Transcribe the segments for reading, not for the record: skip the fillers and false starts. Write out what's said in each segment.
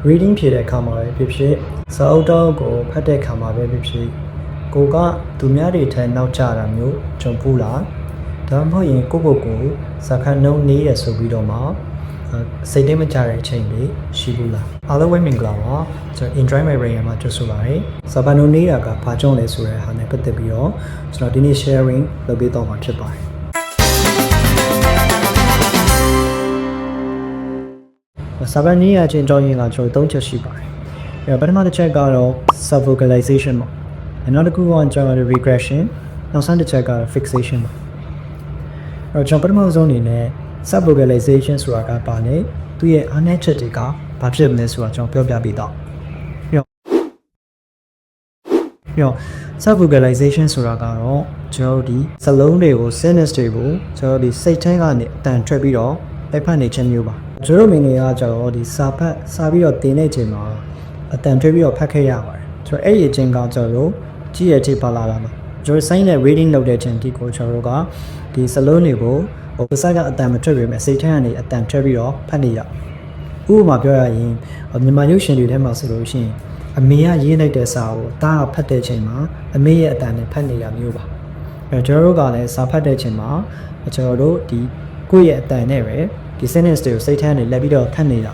reading ဖြစ်တဲ့အခါမှာပဲဖြစ်ဖြစ်စာအုပ်တော့ကိုဖတ်တဲ့အခါမှာပဲဖြစ်ဖြစ်ကိုကသူများတွေထဲနောက်ကျတာမျိုးကြုံဘူးလားဒါမှမဟုတ်ရင်ကိုယ့်ကိုယ်ကိုစာဖတ်နှုံးနေရဆိုပြီးတော့မှစိတ်ထဲမကြတဲ့အချိန်လေးရှိဘူးလားအားလုံးပဲမင်္ဂလာပါကျွန်တော် Enjoy My Brain မှာကြိုဆိုပါရစေစာဖတ်နှုံးနေတာကဘာကြောင့်လဲဆိုတဲ့ဟာနဲ့ပတ်သက်ပြီးတော့ကျွန်တော်ဒီနေ့ sharing လုပ်ပေးတော့မှာဖြစ်ပါတယ်စာဖတ်နည်းအချင်းအကြောင်းရင်းကကျွန်တော်၃ချက်ရှိပါတယ်ပထမတစ်ချက်ကတော့ sub vocalization ပေါ့နောက်တစ်ခုကကျွန်တော် regression နောက်ဆုံးတစ်ချက်ကတော့ fixation ပေါ့ကျွန်တော်ပထမဆုံးအနေနဲ့ sub vocalization ဆိုတာကဘာလဲသူရဲ့အားနည်းချက်တွေကဘာဖြစ်မလဲဆိုတာကျွန်တော်ပြောပြပေးတော့ပြီးတော့ sub vocalization ဆိုတာကတော့ကျွန်တော်ဒီစလုံးတွေကို sentence တွေကိုကျွန်တော်ဒီစိတ်ထဲကနေအတန်ထွက်ပြီးတော့လိုက်ဖတ်နေခြင်းမျိုးပါကျွန်တော်မိနေကကျတော့ဒီစာဖတ်စာပြီးတော့တင်တဲ့အချိန်မှာအတန်ထွေးပြီးတော့ဖတ်ခဲ့ရပါတယ်ကျွန်တော်အဲ့ဒီအချိန်ကကျတော့ကြည့်ရတဲ့ပါလာတာမှာကျွန်တော် sign နဲ့ reading လုပ်တဲ့အချိန်ဒီကိုကျွန်တော်တို့ကဒီစလုံးတွေကိုပါစာကအတန်မထွက်ပေမဲ့စိတ်ထဲကနေအတန်ထွက်ပြီးတော့ဖတ်နေရဥပမာပြောရရင်မြန်မာရုပ်ရှင်တွေထဲမှာဆိုလို့ရှိရင်အမေကရေးလိုက်တဲ့စာကိုတားဖတ်တဲ့အချိန်မှာအမေရဲ့အတန်နဲ့ဖတ်နေရမျိုးပါကျွန်တော်တို့ကလည်းစာဖတ်တဲ့အချိန်မှာကျွန်တော်တို့ဒီကိုယ့်ရဲ့အတန်နဲ့ပဲဒီ sentence တွေကိုစိတ်ထဲကနေလက်ပြီးတော့ဖတ်နေတ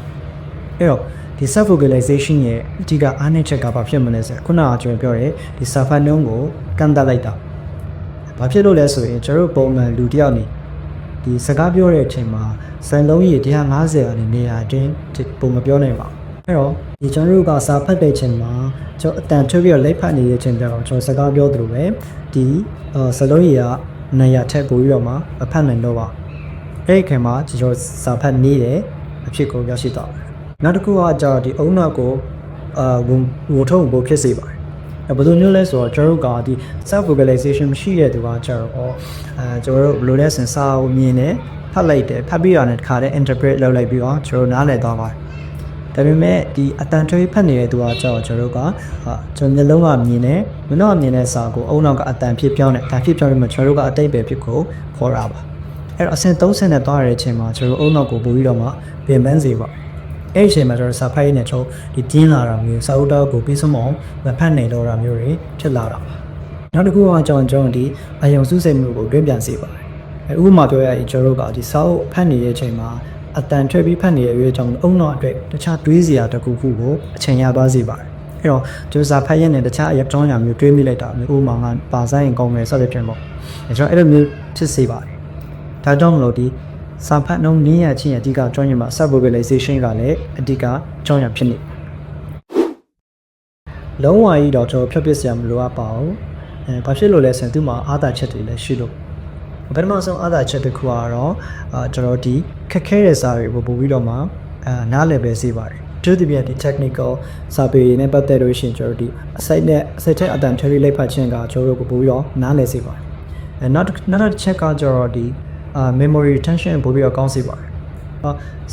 ာအဲ့တော့ဒီ sub vocalization ရဲ့အဓိကအားနည်းချက်ကဘာဖြစ်မလဲဆိုတော့ခုနကကျွန်တော်ပြောရဲဒီစာဖတ်နှုန်းကိုကန့်သတ်လိုက်တာဘာဖြစ်လို့လဲဆိုရင်ကျွန်တော်ပုံမှန်လူတစ်ယောက်နေဒီစကားပြောတဲ့အချိန်မှာစံလုံးကြီး150အနေနဲ့အတင်းပုံမပြောနိုင်ပါဘူးအဲ့တော့ဒီကျွန်တော်တို့ကစာဖတ်တဲ့အချိန်မှာကျွန်တော်အတန်ထွက်ပြီးတော့လက်ဖတ်နေတဲ့အချိန်ကျတော့ကျွန်တော်စကားပြောသလိုပဲဒီစလုံးကြီးကနေရာထက်ပိုပြီးတော့မှအဖတ်နိုင်တော့ပါအဲ့ဒီခင်မှာကျွန်တော်စာဖတ်နေတယ်အဖြစ်ကိုရောက်ရှိတော့နောက်တစ်ခုကကျတော့ဒီအုံနောက်ကိုဝန်ထုံဖို့ဖြစ်စေပါတယ်ဘယ်လိုမျိုးလဲဆိုတော့ကျွန်တော်တို့ကဒီ self vocalization မရှိတဲ့သူကကျတော့ကျွန်တော်တို့ဘယ်လိုလဲဆိုစာကိုမြင်တယ်ဖတ်လိုက်တယ်ဖတ်ပြီးတော့လည်းတစ်ခါတည်း interpret လုပ်လိုက်ပြီးတော့ကျွန်တော်နားလည်သွားပါတယ်ဒါပေမဲ့ဒီအတန်ထွေးဖတ်နေတဲ့သူကကျတော့ကျွန်တော်တို့ကကျွန်တော်မျိုးလုံးကမြင်တယ်မျက်နှာမြင်တဲ့စာကိုအုံနောက်ကအတန်ဖြစ်ပြောင်းတယ်အတန်ဖြစ်ပြောင်းပြီးမှကျွန်တော်တို့ကအတိတ်ပဲဖြစ်ကိုခေါ်တာပါအဲ့တော့အဆင့်30နဲ့သွားရတဲ့အချိန်မှာကျွန်တော်အုံနောက်ကိုပို့ပြီးတော့မှပြင်ပန်းစေပါအဲ့ဒီအချိန်မှာကျွန်တော်စာဖတ်ရင်းနဲ့ကျွန်တော်ဒီပြင်းလာတာမျိုးစာအုပ်တော့ကိုပြီးဆုံးအောင်မဖတ်နိုင်တော့တာမျိုးတွေဖြစ်လာတာနောက်တစ်ခုကကျွန်တော်ဒီအယုံစုစိတ်မှုကိုတွင်းပြန်စေပါတယ်ဥပမာပြောရရင်ကျွန်တော်တို့ကဒီစာအုပ်ဖတ်နေတဲ့အချိန်မှာအတန်ထွက်ပြီးဖတ်နေတဲ့အရွေးကြောင့်အုံနောက်အတွက်တခြားတွေးစရာတစ်ခုခုကိုအချိန်ရသွားစေပါတယ်အဲ့တော့ကျွန်တော်စာဖတ်ရင်းနဲ့တခြားအကြောင်းအရာမျိုးတွေးမိလိုက်တာမျိုးဥပမာကပါဆိုင်ကောင်းမယ်စသဖြင့်ပေါ့ကျွန်တော်အဲ့လိုမျိုးဖြစ်စေပါတယ်ဒါကြောင့်မလို့ဒီစာဖတ်နှုန်းနည်းရချင်းအဓိကကြောင်းရမှာ sub vocalization ကလည်းအဓိကကြောင်းရဖြစ်နေလုံးဝကြီးတော့ကျွန်တော်ဖြတ်ပစ်စရာမလိုအပ်ပါဘူးဘာဖြစ်လို့လဲဆိုရင်သူ့မှာအာသာချက်တွေလည်းရှိလို့ပထမဆုံးအာသာချက်တစ်ခုကတော့ကျွန်တော်ဒီခက်ခဲတဲ့စာတွေကိုပို့ပြီးတော့မှနားလည်ပဲစေပါတယ်သူတို့ဒီ technical စာပေနဲ့ပတ်သက်လို့ရှိရင်ကျွန်တော်ဒီအစိုက်နဲ့အစိုက်တဲ့အတန် theory လိုက်ဖတ်ခြင်းကကျွန်တော်တို့ကိုပို့ပြီးတော့နားလည်စေပါတယ်နောက်တစ်ချက်ကကျတော့ဒီmemory retention ပို့ပြီးတော့ကောင်းစေပါတယ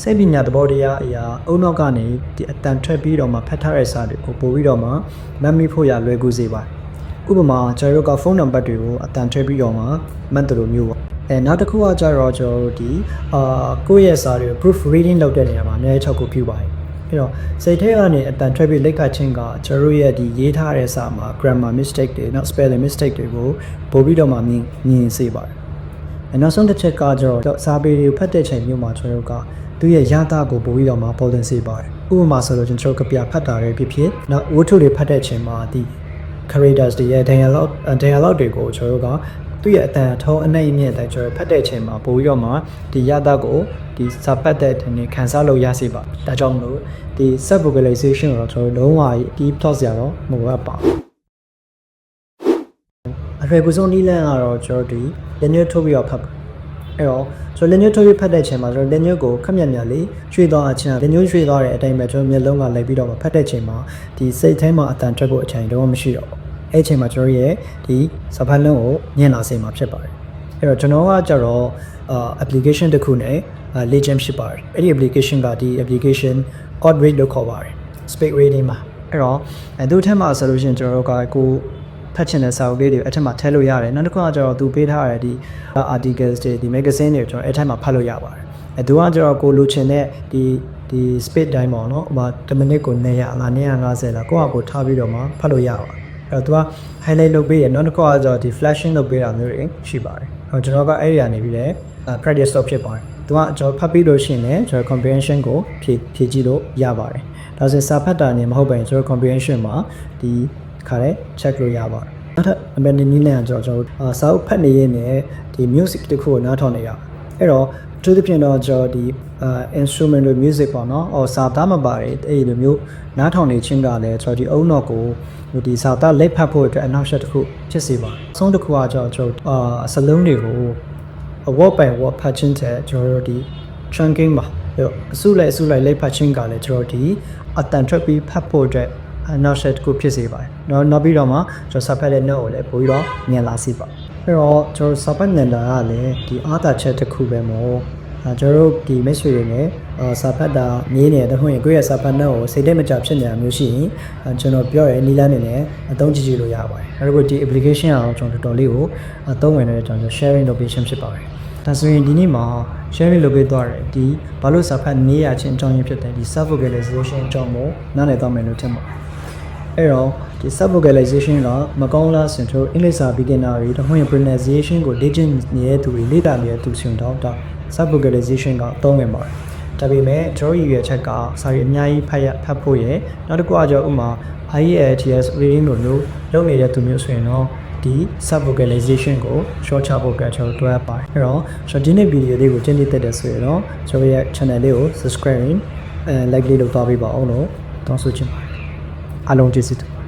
်စိတ်ပညာသဘောတရားအရာအုံနောက်ကနေဒီအတန်ထွက်ပြီးတော့မှဖတ်ထားတဲ့စာတွေကိုပို့ပြီးတော့မှ memory ဖို့ရလွယ်ကူစေပါတယ်ဥပမာကျွန်တော်တို့ကဖုန်းနံပါတ်တွေကိုအတန်ထွက်ပြီးတော့မှမှတ်တယ်လို့မျိုးပေါ့နောက်တစ်ခုကကျတော့ကျွန်တော်တို့ဒီကိုယ့်ရဲ့စာတွေကို proof reading လုပ်တဲ့နေရာမှာအများကြီးထောက်ကူပြုပါတယ်အဲ့တော့စိတ်ထဲကနေအတန်ထွက်ပြီးလက်ခတ်ခြင်းကကျွန်တော်တို့ရဲ့ဒီရေးထားတဲ့စာမှာ grammar mistake တွေနောက် spelling mistake တွေကိုပို့ပြီးတော့မှမြင်စေပါတယ်နောက်ဆုံးတစ်ချက်ကကျတော့စာပေတွေကိုဖတ်တဲ့ချိန်မျိုးမှာကျွန်တော်တို့ကသူ့ရဲ့ရတာကိုပို့ပြီးတော့မှပေါ်တင်စေပါတယ်ဥပမာဆိုလို့ကျွန်တော်ကပြဖတ်တာတွေဖြစ်ဖြစ်နောက်ဝတ္ထုတွေဖတ်တဲ့ချိန်မှာဒီ characters တွေရဲ့ dialogue တွေကိုကျွန်တော်တို့ကသူ့ရဲ့အတန်ထုံးအနှိမ့်အမြင့်တိုင်းကျွန်တော်ဖတ်တဲ့ချိန်မှာပို့ပြီးတော့မှဒီရတာကိုဒီစာဖတ်တဲ့အနေခံစားလို့ရစေပါဒါကြောင့်မလို့ဒီ sub vocalization ကိုကျွန်တော်လုံးဝဒီ plot စရာတော့မဟုတ်ပါဘူးအရွယ်ကူဆုံးနီးလန်းကတော့ကျွန်တော်ဒီလက်ညှိုးထိုးပြီးတော့ဖတ်ပါအဲ့တော့ကျွန်တော်လက်ညှိုးထိုးပြီးဖတ်တဲ့အချိန်မှာကျွန်တော်လက်ညှိုးကိုခက်မြတ်မြတ်လေးရွှေ့သွားအချင်းလက်ညှိုးရွှေ့သွားတဲ့အတိုင်းပဲကျွန်တော်မျက်လုံးကလိုက်ပြီးတော့ဖတ်တဲ့အချိန်မှာဒီစိတ်ထဲမှာအတန်ထွက်ဖို့အချိန်တော့မရှိတော့ဘူးအဲ့အချိန်မှာကျွန်တော်ရဲ့ဒီစာဖတ်လုံးကိုညှင့်လာစေမှာဖြစ်ပါတယ်အဲ့တော့ကျွန်တော်ကကျတော့application တစ်ခုနဲ့လေ့ကျင့်ဖြစ်ပါတယ်အဲ့ဒီ application ကဒီ application code read လို့ခေါ်ပါတယ် speed reading မှာအဲ့တော့သူ့ထက်မှာဆိုလို့ရှိရင်ကျွန်တော်တို့ကကိုဖတ်ချင်တဲ့စာအုပ်လေးတွေအဲ့ထက်မှာထည့်လို့ရတယ်နောက်တစ်ခုကကျတော့သူပေးထားရတဲ့ဒီ articles တွေဒီ magazine တွေကျွန်တော်အဲ့ထက်မှာဖတ်လို့ရပါတယ်သူကကျတော့ကိုလိုချင်တဲ့ဒီ ဒီ speed တိုင်းပေါ့နော်ဥပမာ10မိနစ်ကို900လား950လားကိုယ့်အကိုထားပြီးတော့မှဖတ်လို့ရပါတယ်အဲ့တော့သူက highlight လုပ်ပေးရနောက်တစ်ခုကကျတော့ဒီ flashing လုပ်ပေးတာမျိုးတွေရှိပါတယ်အဲ့တော့ကျွန်တော်ကအဲ့ဒီကနေပြီးလဲ practice လုပ်ဖြစ်ပါတယ်သူကကျွန်တော်ဖတ်ပြီးလို့ရှိရင်လည်းကျွန်တော် comprehension ကိုဖြည့်ကြည့်လို့ရပါတယ်ဒါဆိုစာဖတ်တာနေမဟုတ်ပါရင်ကျွန်တော် comprehension မှာဒီခါလဲ check လို့ရပါတယ်နောက်ထပ်အမှန်တနည်းနဲ့ကျွန်တော်စာအုပ်ဖတ်နေရင်းနဲ့ဒီ music တစ်ခုကိုနားထောင်နေရအဲ့တော့သူတို့ပြင်တော့ကျွန်တော်ဒီinstrumental music ပေါ့နော်။စာသားမပါတယ်အဲ့ဒီလိုမျိုးနားထောင်နေခြင်းကလည်းကျွန်တော်ဒီအုံတော့ကိုဒီစာသားလက်ဖတ်ဖို့အတွက်အနောက်ဆက်တစ်ခုဖြစ်စေပါတယ်။အဆုံးတစ်ခုကကျွန်တော်စလုံးတွေကို word by word ဖတ်ခြင်းတဲ့ကျွန်တော်ဒီ chunking ပါ။အဲ့အစုလိုက်လက်ဖတ်ခြင်းကလည်းကျွန်တော်ဒီအတန်ထွက်ပြီးဖတ်ဖို့အတွက်အနောက်ဆက်တစ်ခုဖြစ်စေပါတယ်။နောက်ပြီးတော့မှကျွန်တော်စာဖတ်တဲ့ note ကိုလည်းပို့ပြီးတော့မြင်လာစေပါအဲ့တော့ကျွန်တော်စာဖတ်နေတာကလည်းဒီအားသာချက်တစ်ခုပဲမို့ကျွန်တော်တို့ဒီမိတ်ဆွေတွေနဲ့စာဖတ်တာနေနေတခုရင်ကိုယ့်ရဲ့စာဖတ်နှုတ်ကိုစိတ်ထဲမကြဖြစ်နေတာမျိုးရှိရင်ကျွန်တော်ပြောရဲနီလာနေနဲ့အသုံးကြည့်လို့ရပါတယ်နောက်တစ်ခုဒီ application အောင်ကျွန်တော်တော်တော်လေးကိုအသုံးဝင်နေတဲ့ကျွန်တော် sharing location ဖြစ်ပါတယ်ဒါဆိုရင်ဒီနေ့မှာ sharing လုပ်ပေးသွားတယ်ဒီဘာလို့စာဖတ်နေရချင်းအကြောင်းရင်းဖြစ်တယ်ဒီ self vocalization အကြောင်းကိုနားလည်သွားမယ်လို့ထင်ပါတယ်အဲ့တော့ဒီ self vocalization ကမကောင်းလားဆိုတော့အင်္ဂလိပ်စာ beginner တွေတခုရင် pronunciation ကိုလေ့ကျင့်နေတဲ့သူတွေလေ့လာနေတဲ့သူဆိုတော့ self vocalization ကအသုံးဝင်ပါတယ်ဒါပေမဲ့ကျွန်တော်ရည်ရချက်ကစာရီအများကြီးဖတ်ဖို့ရယ်နောက်တစ်ခုကဥမာ IELTS reading လိုမျိုးလုပ်နေတဲ့သူမျိုးဆိုရင်တော့ဒီ self vocalization ကို short ချဖို့ကကျွန်တော်တွဲပါတယ်အဲ့တော့ကျွန်တော်ဒီနေ့ video လေးကိုကျင်းပတက်တယ်ဆိုရင်တော့ကျွန်တော်ရဲ့ channel လေးကို subscribe like လေးလုပ်သွားပေးပါအောင်လို့တောင်းဆိုချင်ပါတယ်အားလုံးကျေးဇူးတင်